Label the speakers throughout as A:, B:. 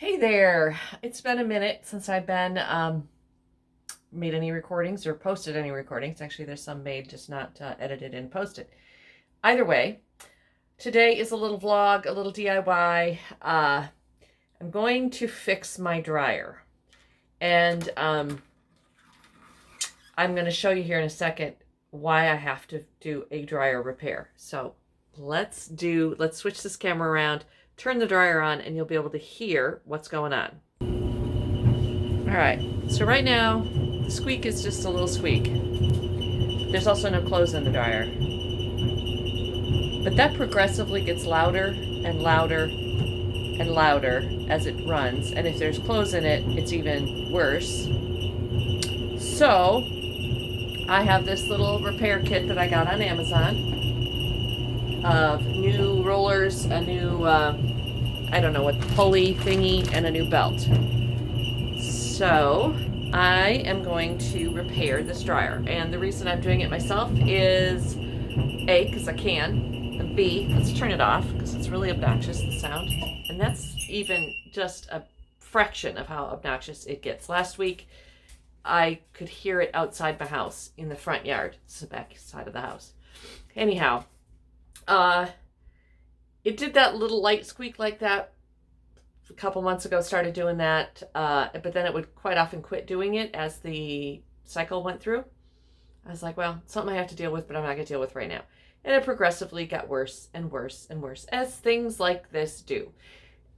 A: Hey there. It's been a minute since I've been made any recordings or posted any recordings. Actually, there's some made, just not edited and posted. Either way, today is a little vlog, a little DIY. I'm going to fix my dryer. And I'm going to show you here in a second why I have to do a dryer repair. So let's switch this camera around, turn the dryer on, and you'll be able to hear what's going on. All right, so right now, the squeak is just a little squeak. There's also no clothes in the dryer. But that progressively gets louder and louder and louder as it runs. And if there's clothes in it, it's even worse. So I have this little repair kit that I got on Amazon of new rollers, a new, I don't know what, pulley thingy, and a new belt. So I am going to repair this dryer. And the reason I'm doing it myself is A, because I can, and B, let's turn it off because it's really obnoxious, the sound. And that's even just a fraction of how obnoxious it gets. Last week, I could hear it outside my house in the front yard. It's the back side of the house. Anyhow, it did that little light squeak like that a couple months ago, started doing that, but then it would quite often quit doing it as the cycle went through. I was like, well, something I have to deal with, but I'm not going to deal with right now. And it progressively got worse and worse and worse, as things like this do.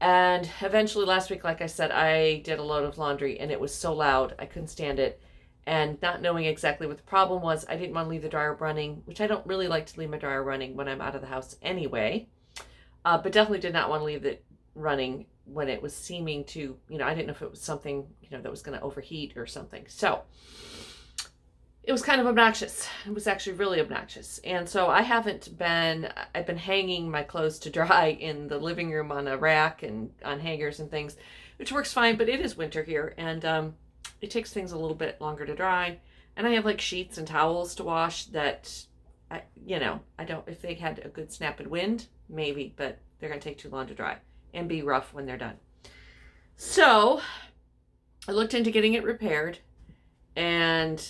A: And eventually last week, like I said, I did a load of laundry, and it was so loud, I couldn't stand it. And not knowing exactly what the problem was, I didn't want to leave the dryer running, which I don't really like to leave my dryer running when I'm out of the house anyway. But definitely did not want to leave it running when it was seeming to, I didn't know if it was something, that was going to overheat or something. So it was kind of obnoxious. It was actually really obnoxious. And so I've been hanging my clothes to dry in the living room on a rack and on hangers and things, which works fine, but it is winter here, and it takes things a little bit longer to dry. And I have like sheets and towels to wash that, I don't, if they had a good snap and wind, maybe, but they're going to take too long to dry and be rough when they're done. So I looked into getting it repaired, and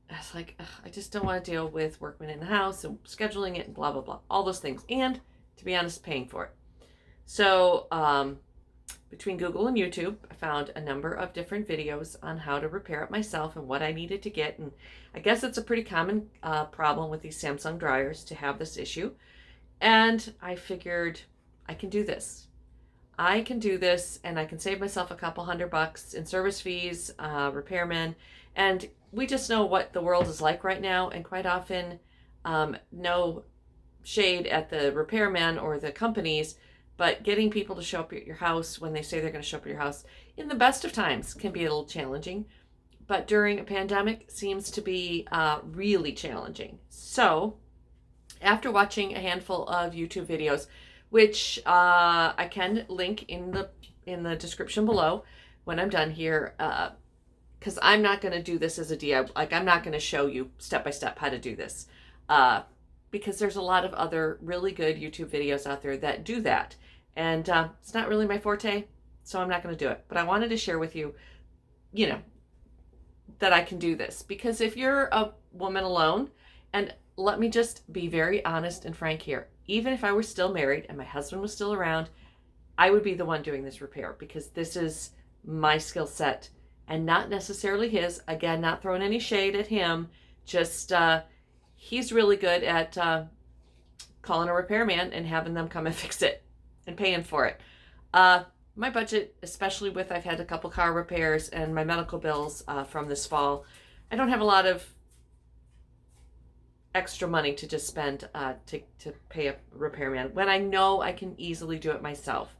A: I was like, I just don't want to deal with workmen in the house and scheduling it and blah, blah, blah, all those things. And to be honest, paying for it. So between Google and YouTube, I found a number of different videos on how to repair it myself and what I needed to get. And I guess it's a pretty common problem with these Samsung dryers to have this issue. And I figured I can do this. I can do this, and I can save myself a couple $100 in service fees, repairmen, and we just know what the world is like right now, and quite often, no shade at the repairmen or the companies, but getting people to show up at your house when they say they're going to show up at your house in the best of times can be a little challenging, but during a pandemic seems to be really challenging. So after watching a handful of YouTube videos, which I can link in the description below when I'm done here, because I'm not going to do this as a DIY. Like, I'm not going to show you step by step how to do this, because there's a lot of other really good YouTube videos out there that do that, and it's not really my forte, so I'm not going to do it. But I wanted to share with you, that I can do this, because if you're a woman alone, and let me just be very honest and frank here, even if I were still married and my husband was still around, I would be the one doing this repair, because this is my skill set and not necessarily his. Again, not throwing any shade at him, just he's really good at calling a repairman and having them come and fix it and paying for it. My budget, especially with I've had a couple car repairs and my medical bills from this fall, I don't have a lot of extra money to just spend to pay a repairman when I know I can easily do it myself.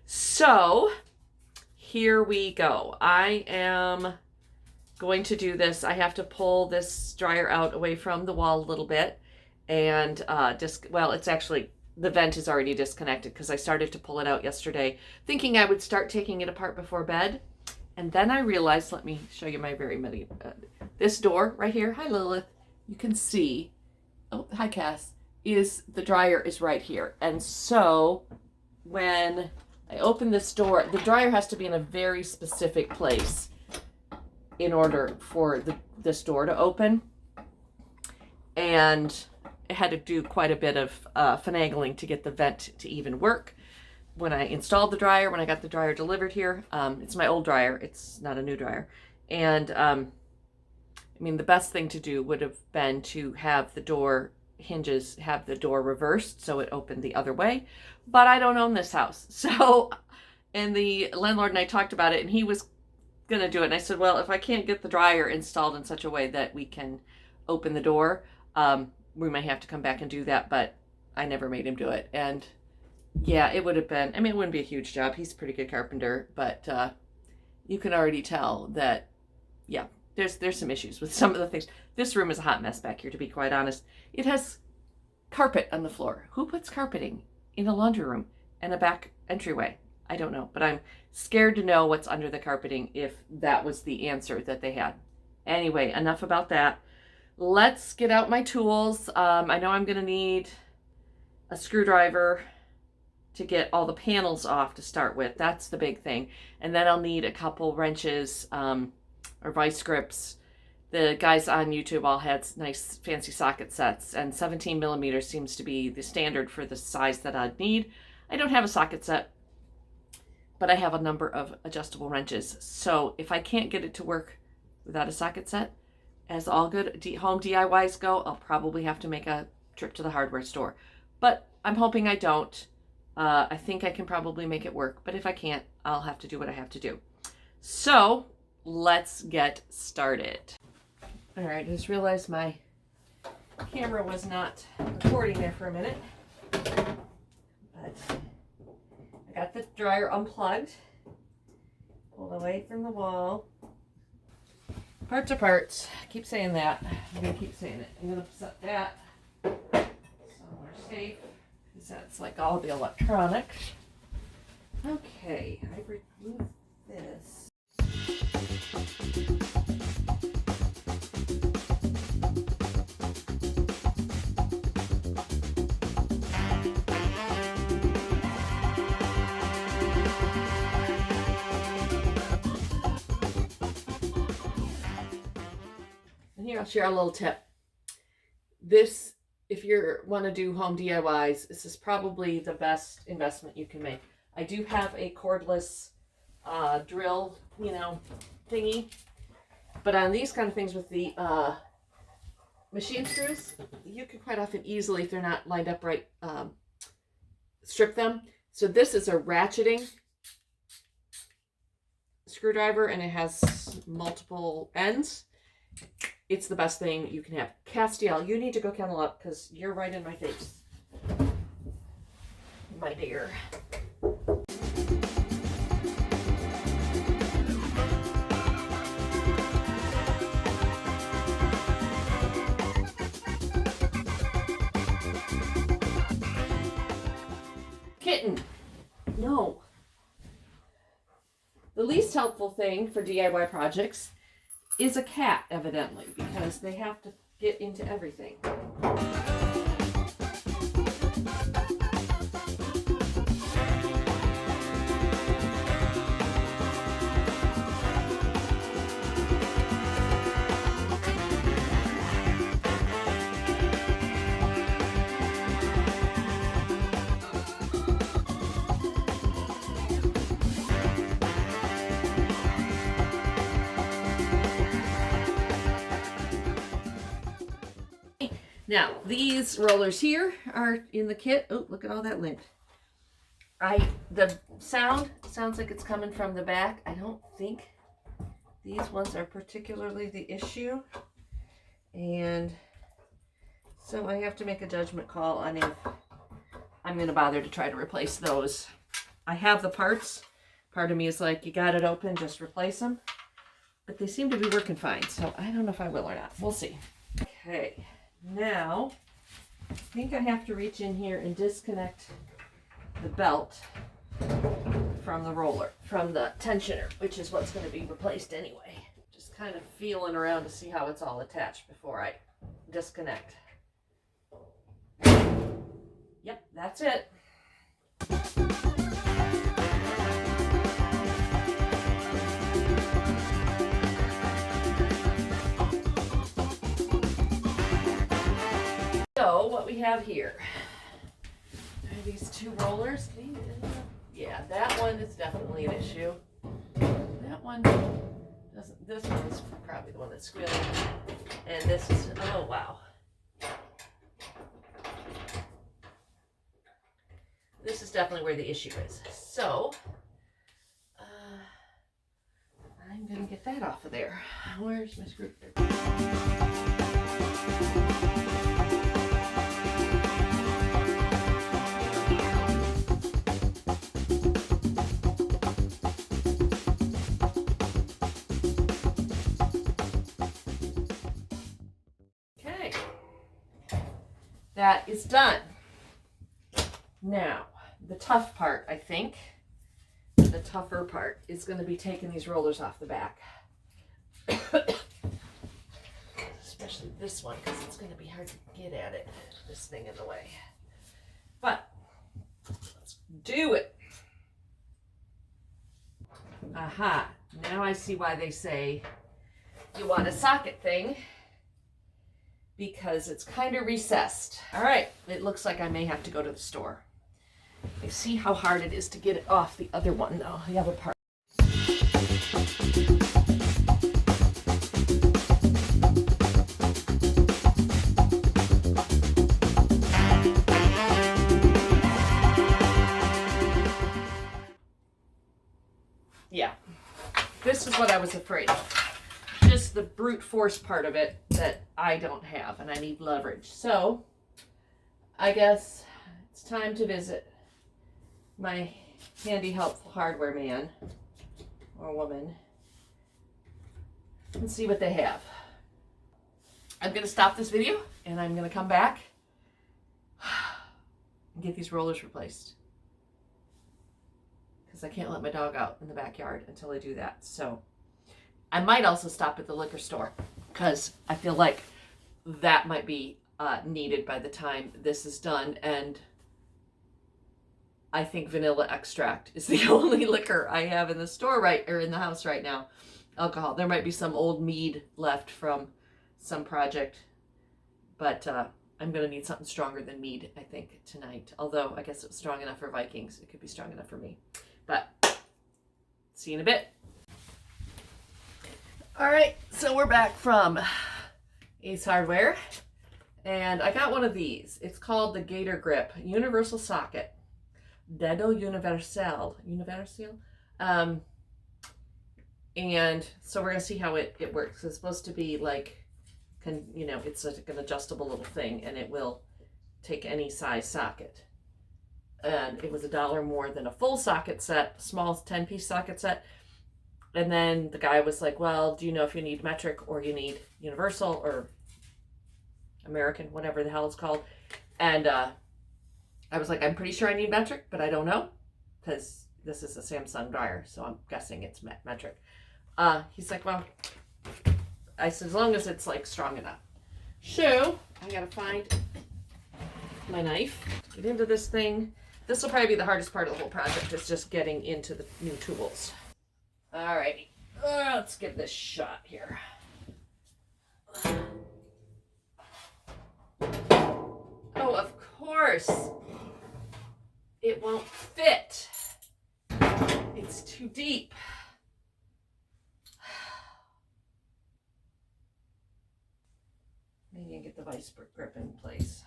A: So here we go. I am going to do this. I have to pull this dryer out away from the wall a little bit, and it's actually, the vent is already disconnected because I started to pull it out yesterday thinking I would start taking it apart before bed, and then I realized, let me show you my very many, this door right here, hi Lilith, you can see, oh, hi Cass, is the dryer is right here. And so when I open this door. The dryer has to be in a very specific place in order for this door to open. And I had to do quite a bit of finagling to get the vent to even work. When I installed the dryer, when I got the dryer delivered here, it's my old dryer. It's not a new dryer. And I mean, the best thing to do would have been to have the door hinges, have the door reversed so it opened the other way. But I don't own this house. So, and the landlord and I talked about it, and he was going to do it. And I said, well, if I can't get the dryer installed in such a way that we can open the door, we might have to come back and do that. But I never made him do it. And yeah, it would have been, I mean, it wouldn't be a huge job. He's a pretty good carpenter, but you can already tell that, yeah, there's some issues with some of the things. This room is a hot mess back here, to be quite honest. It has carpet on the floor. Who puts carpeting in a laundry room and a back entryway? I don't know, but I'm scared to know what's under the carpeting if that was the answer that they had. Anyway, enough about that. Let's get out my tools. I know I'm going to need a screwdriver to get all the panels off to start with. That's the big thing. And then I'll need a couple wrenches or vice grips. The guys on YouTube all had nice fancy socket sets, and 17 millimeters seems to be the standard for the size that I'd need. I don't have a socket set, but I have a number of adjustable wrenches. So if I can't get it to work without a socket set, as all good home DIYs go, I'll probably have to make a trip to the hardware store. But I'm hoping I don't. I think I can probably make it work, but if I can't, I'll have to do what I have to do. So let's get started. All right, I just realized my camera was not recording there for a minute, but I got the dryer unplugged, pulled away from the wall. Parts are parts. I keep saying that. I'm going to keep saying it. I'm going to set that somewhere safe, because that's like all the electronics. Okay, I removed this. And here I'll share a little tip. This, if you want to do home DIYs, this is probably the best investment you can make. I do have a cordless drill, thingy. But on these kind of things with the machine screws, you can quite often easily, if they're not lined up right, strip them. So this is a ratcheting screwdriver, and it has multiple ends. It's the best thing you can have. Castiel, you need to go kennel up because you're right in my face, my dear. Kitten. No. The least helpful thing for DIY projects is a cat, evidently, because they have to get into everything. Now, these rollers here are in the kit. Oh, look at all that lint. The sound sounds like it's coming from the back. I don't think these ones are particularly the issue. And so I have to make a judgment call on if I'm going to bother to try to replace those. I have the parts. Part of me is like, you got it open, just replace them. But they seem to be working fine, so I don't know if I will or not. We'll see. Okay. Now, I think I have to reach in here and disconnect the belt from the roller, from the tensioner, which is what's going to be replaced anyway. Just kind of feeling around to see how it's all attached before I disconnect. Yep, that's it. have here? I have these two rollers. Yeah, that one is definitely an issue. That one doesn't. This one is probably the one that's squealing. And this is, oh wow. This is definitely where the issue is. So, I'm going to get that off of there. Where's my screwdriver? Okay. That is done. Now, the tough part, I think, the tougher part is going to be taking these rollers off the back. Especially this one, because it's going to be hard to get at it, this thing in the way. But, let's do it. Aha, now I see why they say you want a socket thing, because it's kind of recessed. All right, it looks like I may have to go to the store. I see how hard it is to get it off the other one, though, the other part. Yeah, this is what I was afraid of. Just the brute force part of it that I don't have, and I need leverage. So, I guess it's time to visit my handy, helpful hardware man or woman and see what they have. I'm going to stop this video and I'm going to come back and get these rollers replaced, because I can't let my dog out in the backyard until I do that. So I might also stop at the liquor store, because I feel like that might be needed by the time this is done. And I think vanilla extract is the only liquor I have in the store in the house right now. Alcohol. There might be some old mead left from some project, but I'm going to need something stronger than mead, I think, tonight. Although I guess it was strong enough for Vikings. It could be strong enough for me. But see you in a bit. All right, so we're back from Ace Hardware, and I got one of these. It's called the Gator Grip Universal Socket. Dedo Universal. And so we're going to see how it works. It's supposed to be like, it's like an adjustable little thing, and it will take any size socket. And it was $1 more than a full socket set, small 10-piece socket set. And then the guy was like, well, do you know if you need metric or you need universal or American, whatever the hell it's called? And I was like, I'm pretty sure I need metric, but I don't know, because this is a Samsung dryer, so I'm guessing it's metric. He's like, well, I said, as long as it's like strong enough. So I gotta find my knife, get into this thing. This will probably be the hardest part of the whole project, is just getting into the new tools. Alrighty, let's give this shot here. Oh, of course. It won't fit. It's too deep. Maybe I can get the vice grip in place.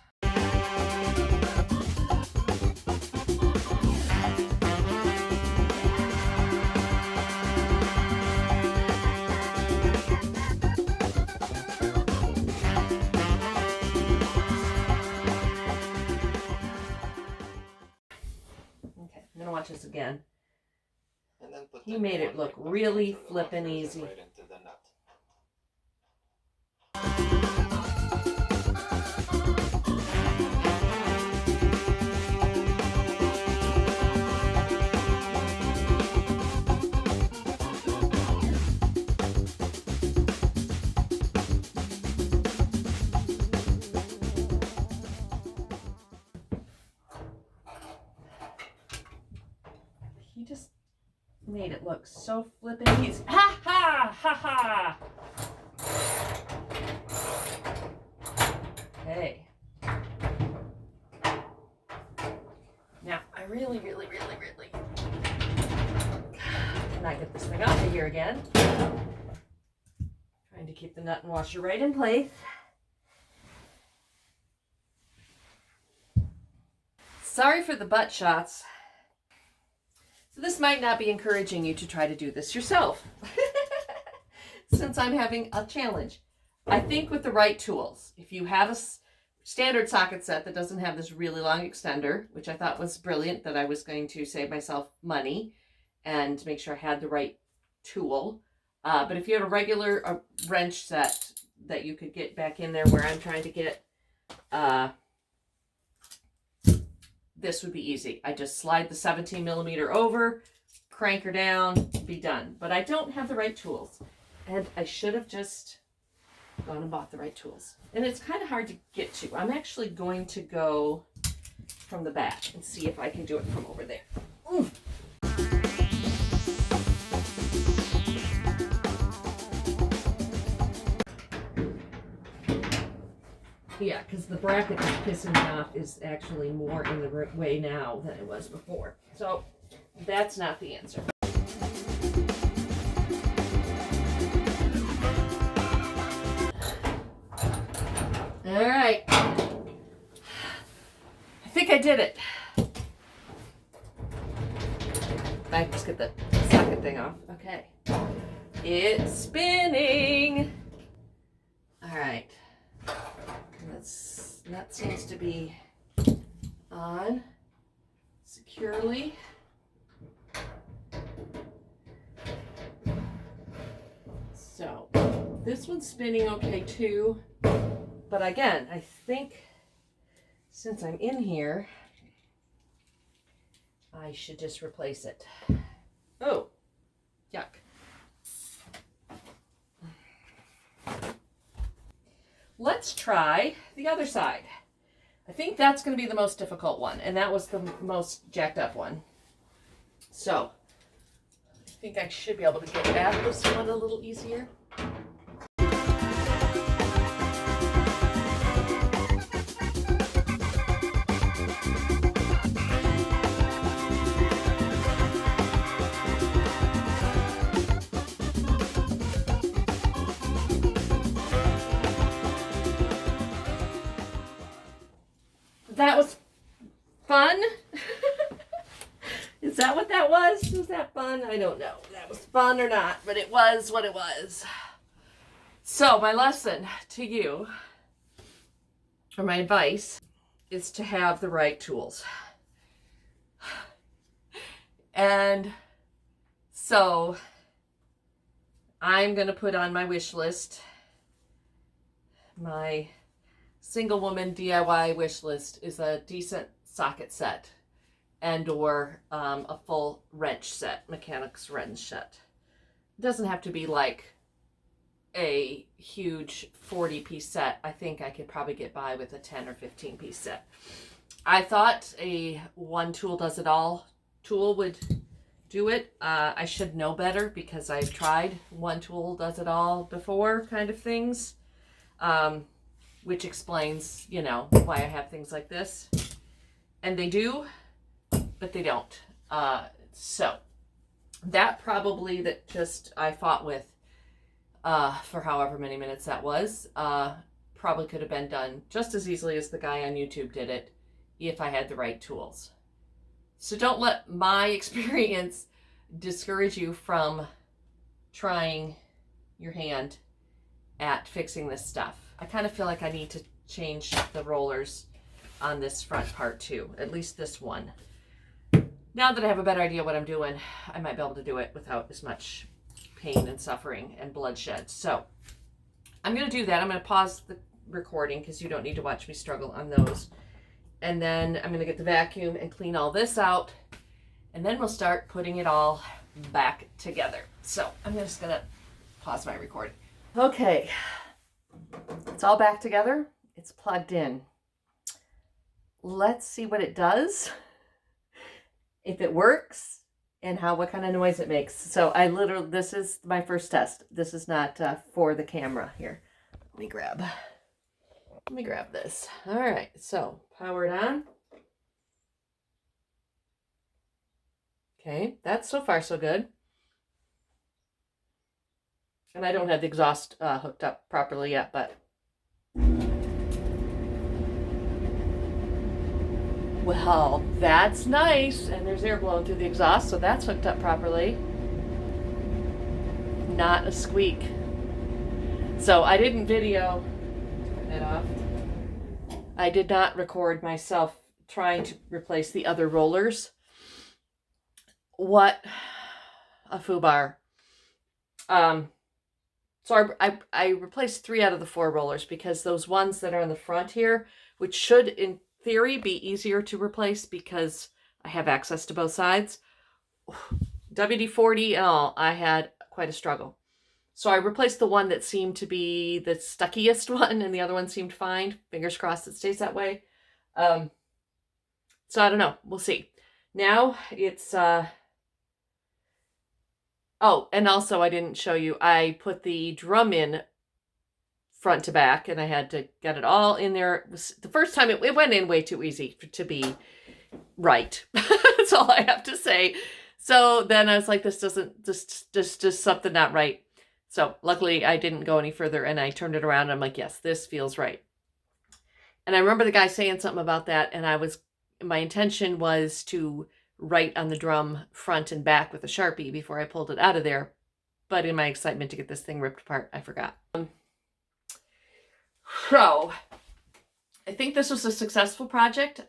A: I'm gonna watch this again.
B: And then put
A: He made it look really flippin' easy.
B: Right into the nut.
A: He just made it look so flippin' easy. Ha ha ha ha! really cannot get this thing off of here again. Trying to keep the nut and washer right in place. Sorry for the butt shots. So this might not be encouraging you to try to do this yourself, since I'm having a challenge. I think with the right tools, if you have a standard socket set that doesn't have this really long extender, which I thought was brilliant, that I was going to save myself money and make sure I had the right tool. But if you have a regular wrench set that you could get back in there where I'm trying to get, this would be easy. I just slide the 17 millimeter over, crank her down, be done. But I don't have the right tools. And I should have just gone and bought the right tools. And it's kind of hard to get to. I'm actually going to go from the back and see if I can do it from over there. Ooh. Yeah, because the bracket that's pissing me off is actually more in the way now than it was before. So that's not the answer. All right. I think I did it. I just get the socket thing off. Okay. It's spinning. All right. That seems to be on securely. So this one's spinning okay too. But again, I think since I'm in here, I should just replace it. Oh, yuck. Let's try the other side. I think that's going to be the most difficult one, and that was the most jacked up one. So, I think I should be able to get at this one a little easier. That was fun. Is that what that was? Was that fun? I don't know if that was fun or not, but it was what it was. So my lesson to you, or my advice, is to have the right tools. And so I'm going to put on my wish list, my single woman DIY wish list is a decent socket set and or a full wrench set, mechanics wrench set. It doesn't have to be like a huge 40-piece set. I think I could probably get by with a 10 or 15-piece set. I thought a one tool does it all tool would do it. I should know better because I've tried one tool does it all before kind of things. Which explains, you know, why I have things like this. And they do, but they don't. So that probably that just I fought with for however many minutes that was, probably could have been done just as easily as the guy on YouTube did it if I had the right tools. So don't let my experience discourage you from trying your hand at fixing this stuff. I kind of feel like I need to change the rollers on this front part too, at least this one. Now that I have a better idea what I'm doing, I might be able to do it without as much pain and suffering and bloodshed. So I'm going to do that. I'm going to pause the recording because you don't need to watch me struggle on those. And then I'm going to get the vacuum and clean all this out. And then we'll start putting it all back together. So I'm just going to pause my recording. Okay. It's all back together. It's plugged in. Let's see what it does, if it works, and what kind of noise it makes. So this is my first test. This is not for the camera here. Let me grab this. All right, so power it on. Okay, that's so far so good. And I don't have the exhaust hooked up properly yet, but... Well, that's nice. And there's air blowing through the exhaust, so that's hooked up properly. Not a squeak. So I didn't video... Turn that off. I did not record myself trying to replace the other rollers. What a foobar. So I replaced 3 out of the 4 rollers because those ones that are in the front here, which should in theory be easier to replace because I have access to both sides, WD-40 and all, I had quite a struggle. So I replaced the one that seemed to be the stuckiest one, and the other one seemed fine. Fingers crossed it stays that way. So I don't know. We'll see. Now it's... Oh, and also I didn't show you, I put the drum in front to back, and I had to get it all in there. The first time it went in way too easy to be right. That's all I have to say. So then I was like, this doesn't, just something not right. So luckily I didn't go any further, and I turned it around and I'm like, yes, this feels right. And I remember the guy saying something about that, and my intention was to write on the drum front and back with a Sharpie before I pulled it out of there. But in my excitement to get this thing ripped apart, I forgot. So I think this was a successful project.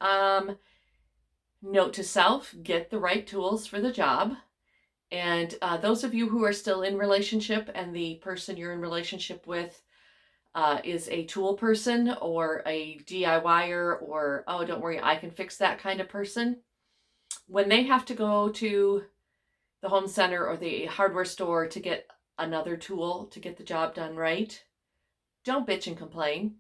A: Note to self, get the right tools for the job. And those of you who are still in relationship and the person you're in relationship with is a tool person or a DIYer or, oh, don't worry, I can fix that kind of person. When they have to go to the home center or the hardware store to get another tool to get the job done right, don't bitch and complain,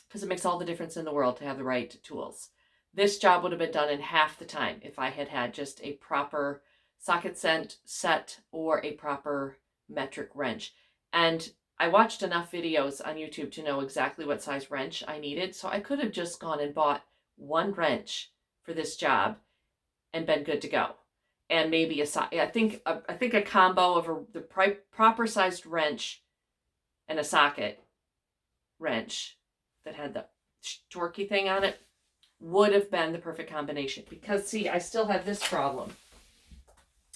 A: because it makes all the difference in the world to have the right tools. This job would have been done in half the time if I had had just a proper socket set or a proper metric wrench. And I watched enough videos on YouTube to know exactly what size wrench I needed, so I could have just gone and bought one wrench for this job and been good to go. And maybe I think a combo of the proper sized wrench and a socket wrench that had the torquey thing on it would have been the perfect combination. Because see, I still have this problem.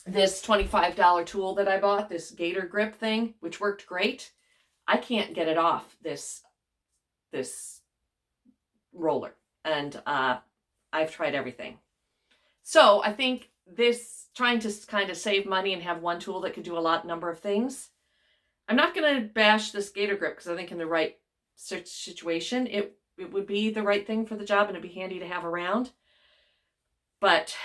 A: This $25 tool that I bought, this gator grip thing, which worked great, I can't get it off this roller. And I've tried everything. So I think this, trying to kind of save money and have one tool that could do a number of things. I'm not going to bash this gator grip because I think in the right situation, it would be the right thing for the job and it'd be handy to have around. But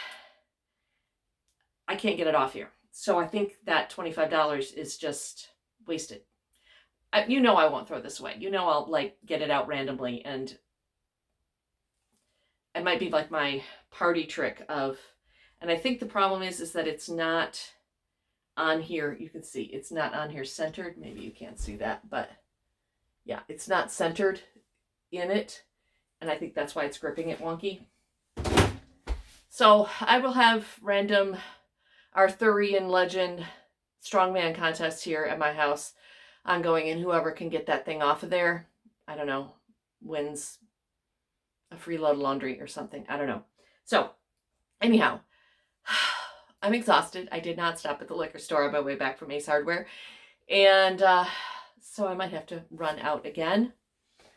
A: I can't get it off here. So I think that $25 is just wasted. You know I won't throw this away. You know I'll like get it out randomly, and it might be like my party trick of, and I think the problem is that it's not on here. You can see it's not on here centered. Maybe you can't see that, but yeah, it's not centered in it. And I think that's why it's gripping it wonky. So I will have random Arthurian legend strongman contests here at my house ongoing, and whoever can get that thing off of there, I don't know, wins a free load of laundry or something. I don't know. So anyhow, I'm exhausted. I did not stop at the liquor store on my way back from Ace Hardware. And so I might have to run out again.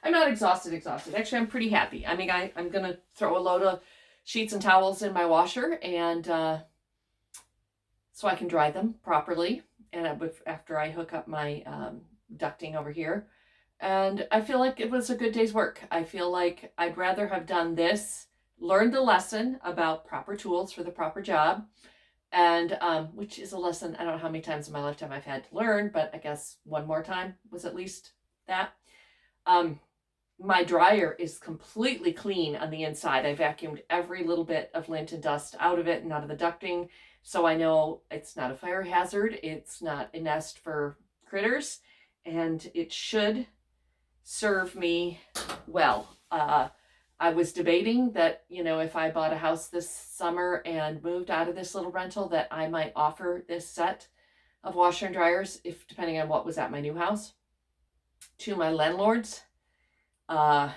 A: I'm not exhausted. Actually, I'm pretty happy. I mean, I'm going to throw a load of sheets and towels in my washer, and so I can dry them properly. And after I hook up my ducting over here. And I feel like it was a good day's work. I feel like I'd rather have done this, learned the lesson about proper tools for the proper job, and which is a lesson I don't know how many times in my lifetime I've had to learn, but I guess one more time was at least that. My dryer is completely clean on the inside. I vacuumed every little bit of lint and dust out of it and out of the ducting, so I know it's not a fire hazard, it's not a nest for critters, and it should serve me well. I was debating that, you know, if I bought a house this summer and moved out of this little rental, that I might offer this set of washer and dryers, if depending on what was at my new house, to my landlords. So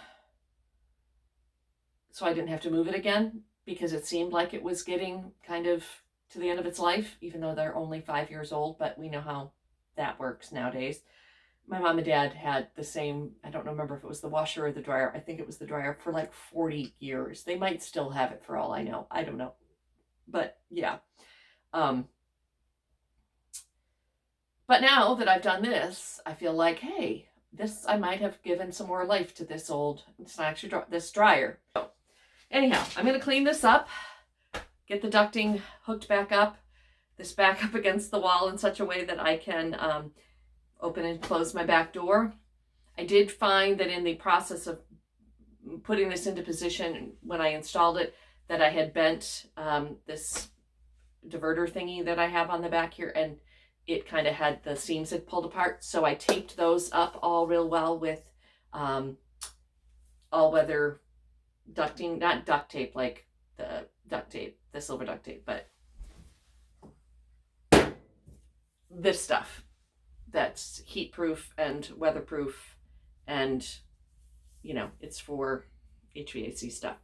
A: I didn't have to move it again, because it seemed like it was getting kind of to the end of its life, even though they're only 5 years old, but we know how that works nowadays. My mom and dad had the same, I don't remember if it was the washer or the dryer. I think it was the dryer for like 40 years. They might still have it for all I know. I don't know. But yeah. But now that I've done this, I feel like, hey, this, I might have given some more life to this it's not actually this dryer. So anyhow, I'm going to clean this up, get the ducting hooked back up, this back up against the wall in such a way that I can open and close my back door. I did find that in the process of putting this into position, when I installed it, that I had bent this diverter thingy that I have on the back here, and it kind of had the seams had pulled apart. So I taped those up all real well with all-weather ducting, not duct tape like the duct tape, the silver duct tape, but this stuff that's heat proof and weatherproof, and you know, it's for HVAC stuff.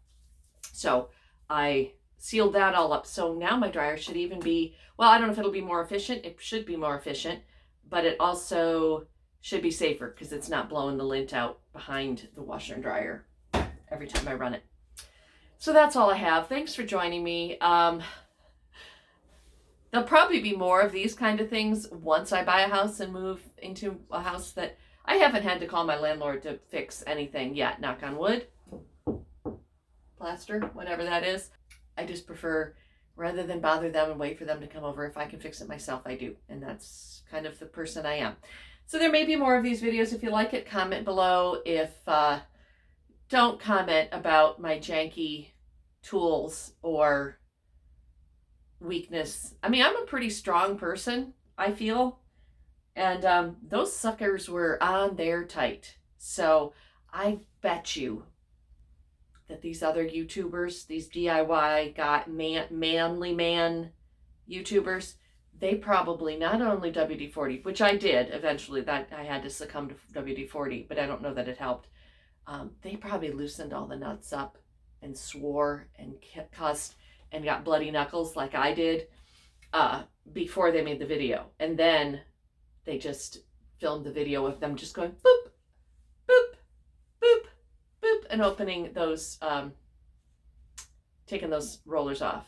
A: So I sealed that all up. So now my dryer should even be, well, I don't know if it'll be more efficient. It should be more efficient, but it also should be safer because it's not blowing the lint out behind the washer and dryer every time I run it. So that's all I have. Thanks for joining me. There'll probably be more of these kind of things once I buy a house and move into a house that I haven't had to call my landlord to fix anything yet, knock on wood, plaster, whatever that is. I just prefer, rather than bother them and wait for them to come over, if I can fix it myself, I do. And that's kind of the person I am. So there may be more of these videos. If you like it, comment below. If don't comment about my janky tools or weakness. I mean, I'm a pretty strong person, I feel, and those suckers were on there tight. So I bet you that these other YouTubers, these DIY manly man YouTubers, they probably not only WD-40, which I did eventually, that I had to succumb to WD-40, but I don't know that it helped. They probably loosened all the nuts up and swore and cussed and got bloody knuckles like I did before they made the video. And then they just filmed the video of them just going boop, boop, boop, boop, and opening those, taking those rollers off,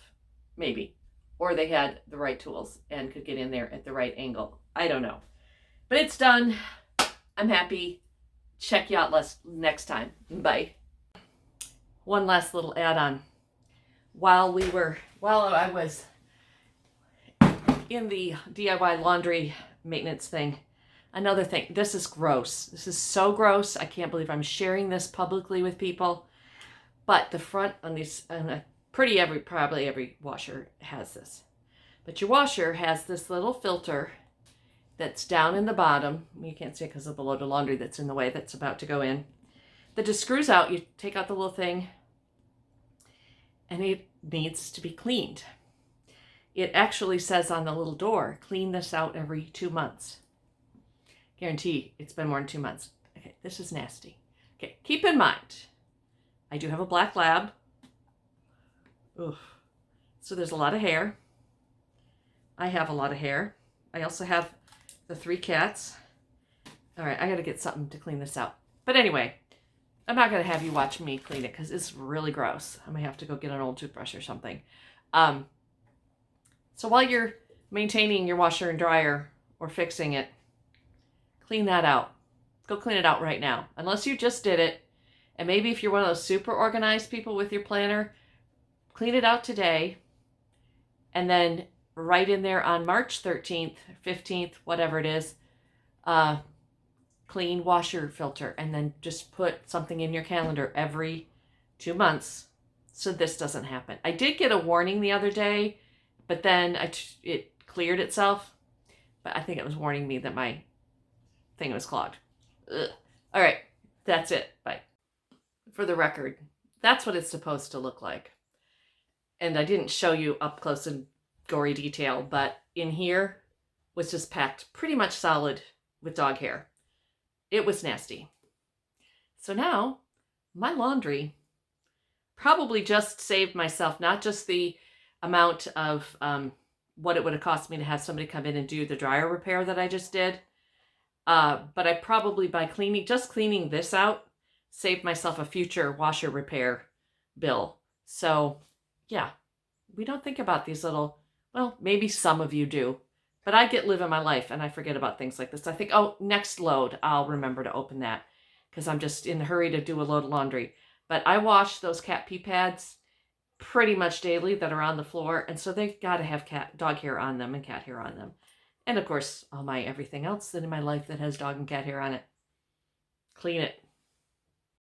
A: maybe. Or they had the right tools and could get in there at the right angle. I don't know. But it's done. I'm happy. Check you out next time. Bye. One last little add-on. While I was in the DIY laundry maintenance thing, another thing, this is gross. This is so gross. I can't believe I'm sharing this publicly with people. But the front on these, probably every washer has this. But your washer has this little filter that's down in the bottom. You can't see it because of the load of laundry that's in the way that's about to go in. That just screws out. You take out the little thing, and it needs to be cleaned. It actually says on the little door, clean this out every 2 months. Guarantee it's been more than 2 months. Okay, this is nasty. Okay, keep in mind, I do have a black lab. Oof. So there's a lot of hair. I have a lot of hair. I also have the 3 cats. All right, I got to get something to clean this out. But anyway, I'm not going to have you watch me clean it because it's really gross. I may have to go get an old toothbrush or something. So while you're maintaining your washer and dryer or fixing it, clean that out. Go clean it out right now. Unless you just did it. And maybe if you're one of those super organized people with your planner, clean it out today. And then right in there on March 13th, 15th, whatever it is, clean washer filter. And then just put something in your calendar every 2 months so this doesn't happen. I did get a warning the other day, but then it cleared itself. But I think it was warning me that my thing was clogged. Ugh. All right, that's it. Bye. For the record, That's what it's supposed to look like. And I didn't show you up close and gory detail, but in here was just packed pretty much solid with dog hair. It was nasty. So now my laundry probably just saved myself not just the amount of what it would have cost me to have somebody come in and do the dryer repair that I just did, but I probably, by cleaning this out, saved myself a future washer repair bill. So yeah, we don't think about these little, well, maybe some of you do, but I get living my life and I forget about things like this. I think, oh, next load, I'll remember to open that because I'm just in a hurry to do a load of laundry. But I wash those cat pee pads pretty much daily that are on the floor, and so they've got to have dog hair on them and cat hair on them. And of course, all my everything else that in my life that has dog and cat hair on it. Clean it.